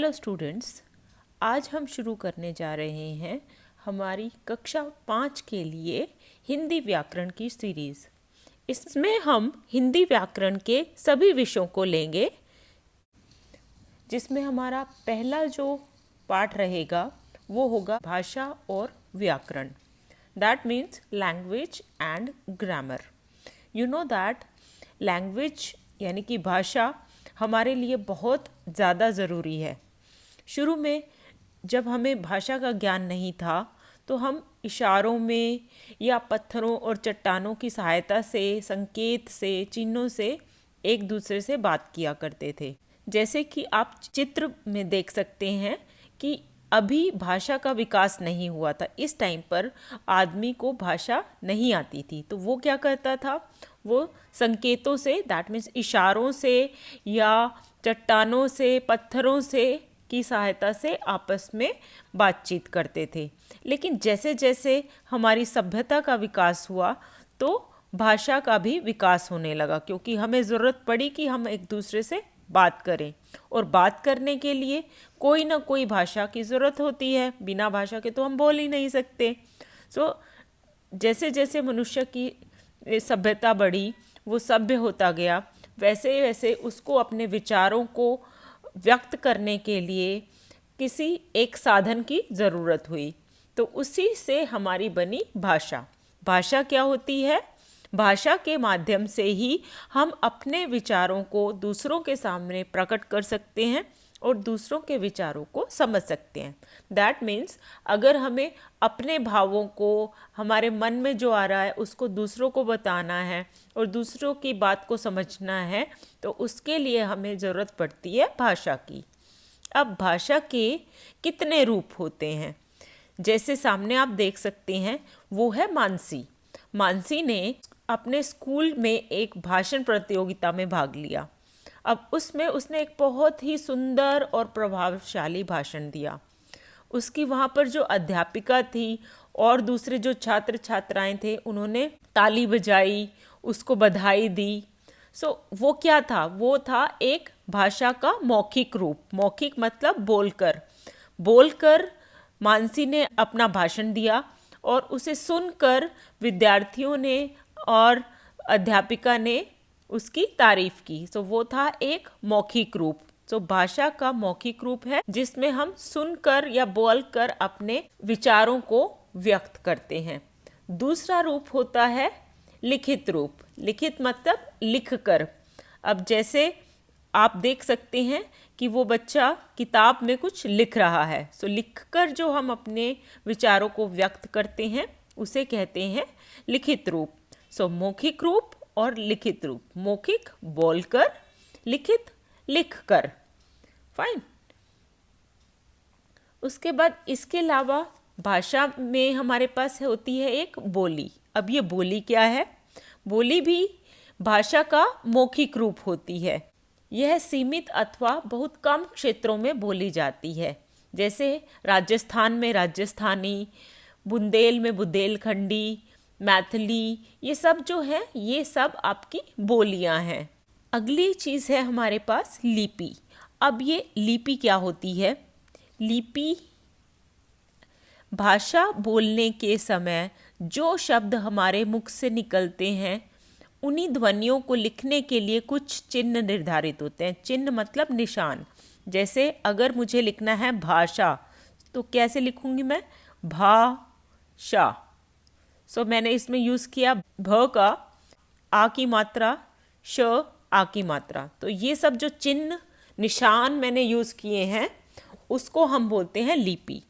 Hello students, आज हम शुरू करने जा रहे हैं हमारी कक्षा 5 के लिए हिंदी व्याकरण की सीरीज़। इसमें हम हिंदी व्याकरण के सभी विषयों को लेंगे, जिसमें हमारा पहला जो पाठ रहेगा वो होगा भाषा और व्याकरण। That means language and grammar. You know that language यानी कि भाषा हमारे लिए बहुत ज़्यादा ज़रूरी है। शुरू में जब हमें भाषा का ज्ञान नहीं था तो हम इशारों में या पत्थरों और चट्टानों की सहायता से, संकेत से, चिन्हों से एक दूसरे से बात किया करते थे। जैसे कि आप चित्र में देख सकते हैं कि अभी भाषा का विकास नहीं हुआ था। इस टाइम पर आदमी को भाषा नहीं आती थी, तो वो क्या करता था, वो संकेतों से, दैट मीन्स इशारों से या चट्टानों से, पत्थरों से की सहायता से आपस में बातचीत करते थे। लेकिन जैसे जैसे हमारी सभ्यता का विकास हुआ तो भाषा का भी विकास होने लगा, क्योंकि हमें ज़रूरत पड़ी कि हम एक दूसरे से बात करें, और बात करने के लिए कोई ना कोई भाषा की ज़रूरत होती है। बिना भाषा के तो हम बोल ही नहीं सकते। जैसे जैसे मनुष्य की सभ्यता बढ़ी, वो सभ्य होता गया, वैसे वैसे उसको अपने विचारों को व्यक्त करने के लिए किसी एक साधन की ज़रूरत हुई। तो उसी से हमारी बनी भाषा। भाषा क्या होती है? भाषा के माध्यम से ही हम अपने विचारों को दूसरों के सामने प्रकट कर सकते हैं और दूसरों के विचारों को समझ सकते हैं। दैट मीन्स अगर हमें अपने भावों को, हमारे मन में जो आ रहा है उसको दूसरों को बताना है और दूसरों की बात को समझना है, तो उसके लिए हमें ज़रूरत पड़ती है भाषा की। अब भाषा के कितने रूप होते हैं? जैसे सामने आप देख सकते हैं, वो है मानसी। मानसी ने अपने स्कूल में एक भाषण प्रतियोगिता में भाग लिया। अब उसमें उसने एक बहुत ही सुंदर और प्रभावशाली भाषण दिया। उसकी वहाँ पर जो अध्यापिका थी और दूसरे जो छात्र छात्राएं थे, उन्होंने ताली बजाई, उसको बधाई दी। वो क्या था? वो था एक भाषा का मौखिक रूप। मौखिक मतलब बोलकर। बोलकर मानसी ने अपना भाषण दिया और उसे सुनकर विद्यार्थियों ने और अध्यापिका ने उसकी तारीफ की। वो था एक मौखिक रूप। भाषा का मौखिक रूप है जिसमें हम सुनकर या बोलकर अपने विचारों को व्यक्त करते हैं। दूसरा रूप होता है लिखित रूप। लिखित मतलब लिखकर। अब जैसे आप देख सकते हैं कि वो बच्चा किताब में कुछ लिख रहा है। लिखकर जो हम अपने विचारों को व्यक्त करते हैं उसे कहते हैं लिखित रूप। मौखिक रूप और लिखित रूप। मौखिक बोलकर, लिखित लिखकर। फाइन। उसके बाद इसके अलावा भाषा में हमारे पास होती है एक बोली। अब ये बोली क्या है? बोली भी भाषा का मौखिक रूप होती है। यह सीमित अथवा बहुत कम क्षेत्रों में बोली जाती है। जैसे राजस्थान में राजस्थानी, बुंदेल में बुंदेलखंडी, मैथिली, ये सब जो है ये सब आपकी बोलियां हैं। अगली चीज़ है हमारे पास लिपि। अब ये लिपि क्या होती है? लिपि भाषा बोलने के समय जो शब्द हमारे मुख से निकलते हैं, उन्हीं ध्वनियों को लिखने के लिए कुछ चिन्ह निर्धारित होते हैं। चिन्ह मतलब निशान। जैसे अगर मुझे लिखना है भाषा, तो कैसे लिखूंगी मैं? भाषा। मैंने इसमें यूज़ किया भ का आ की मात्रा, श आ की मात्रा। तो ये सब जो चिन्ह निशान मैंने यूज़ किए हैं उसको हम बोलते हैं लिपि।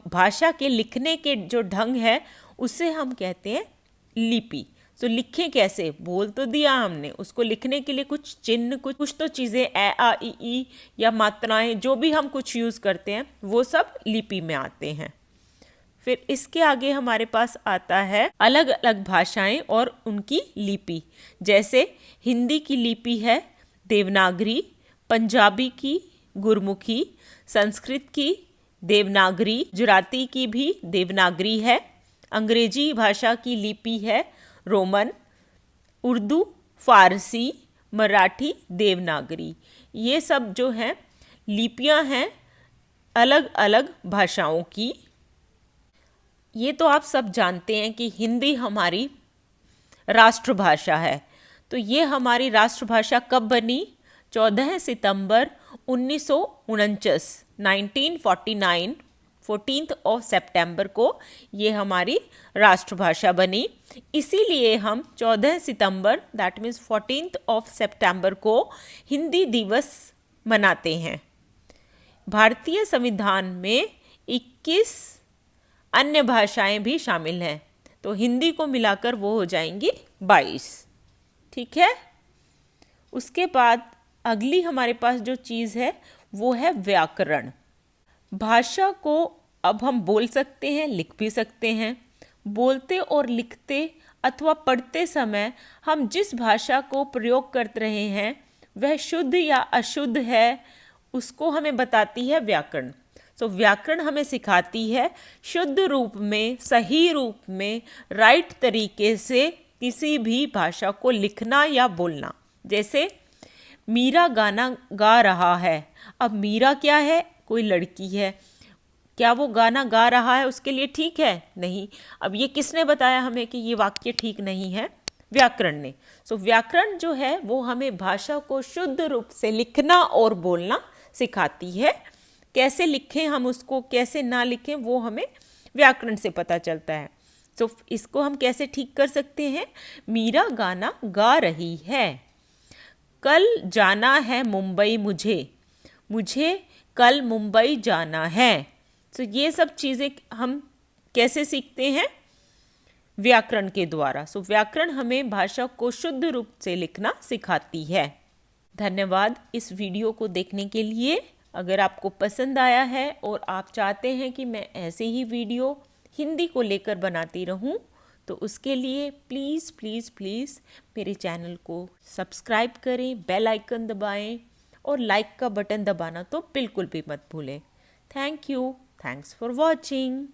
भाषा के लिखने के जो ढंग है उसे हम कहते हैं लिपि। लिखें कैसे? बोल तो दिया हमने, उसको लिखने के लिए कुछ चिन्ह, कुछ तो चीज़ें ए आ ई ई या मात्राएं जो भी हम कुछ यूज़ करते हैं वो सब लिपि में आते हैं। फिर इसके आगे हमारे पास आता है अलग अलग भाषाएं और उनकी लिपि। जैसे हिंदी की लिपि है देवनागरी, पंजाबी की गुरमुखी, संस्कृत की देवनागरी, गुजराती की भी देवनागरी है, अंग्रेजी भाषा की लिपि है रोमन, उर्दू, फारसी, मराठी देवनागरी। ये सब जो हैं लिपियां हैं अलग अलग भाषाओं की। ये तो आप सब जानते हैं कि हिंदी हमारी राष्ट्रभाषा है। तो ये हमारी राष्ट्रभाषा कब बनी? 14 सितंबर 1949, 1949, 14th ऑफ सितंबर को ये हमारी राष्ट्रभाषा बनी। इसीलिए हम 14 सितंबर दैट मीन्स 14th ऑफ सितंबर को हिंदी दिवस मनाते हैं। भारतीय संविधान में 21 अन्य भाषाएं भी शामिल हैं, तो हिंदी को मिलाकर वो हो जाएंगी 22। ठीक है। उसके बाद अगली हमारे पास जो चीज़ है वो है व्याकरण। भाषा को अब हम बोल सकते हैं, लिख भी सकते हैं। बोलते और लिखते अथवा पढ़ते समय हम जिस भाषा को प्रयोग कर रहे हैं वह शुद्ध या अशुद्ध है, उसको हमें बताती है व्याकरण। तो व्याकरण हमें सिखाती है शुद्ध रूप में, सही रूप में, राइट तरीके से किसी भी भाषा को लिखना या बोलना। जैसे मीरा गाना गा रहा है। अब मीरा क्या है? कोई लड़की है। क्या वो गाना गा रहा है उसके लिए ठीक है? नहीं। अब ये किसने बताया हमें कि ये वाक्य ठीक नहीं है? व्याकरण ने। सो व्याकरण जो है वो हमें भाषा को शुद्ध रूप से लिखना और बोलना सिखाती है। कैसे लिखें हम उसको, कैसे ना लिखें, वो हमें व्याकरण से पता चलता है। तो इसको हम कैसे ठीक कर सकते हैं? मीरा गाना गा रही है। कल जाना है मुंबई मुझे, मुझे कल मुंबई जाना है। तो ये सब चीज़ें हम कैसे सीखते हैं? व्याकरण के द्वारा। सो व्याकरण हमें भाषा को शुद्ध रूप से लिखना सिखाती है। धन्यवाद इस वीडियो को देखने के लिए। अगर आपको पसंद आया है और आप चाहते हैं कि मैं ऐसे ही वीडियो हिंदी को लेकर बनाती रहूं, तो उसके लिए प्लीज़ प्लीज़ प्लीज़ मेरे चैनल को सब्सक्राइब करें, बेल आइकन दबाएं और लाइक का बटन दबाना तो बिल्कुल भी मत भूलें। Thank you. Thanks for watching.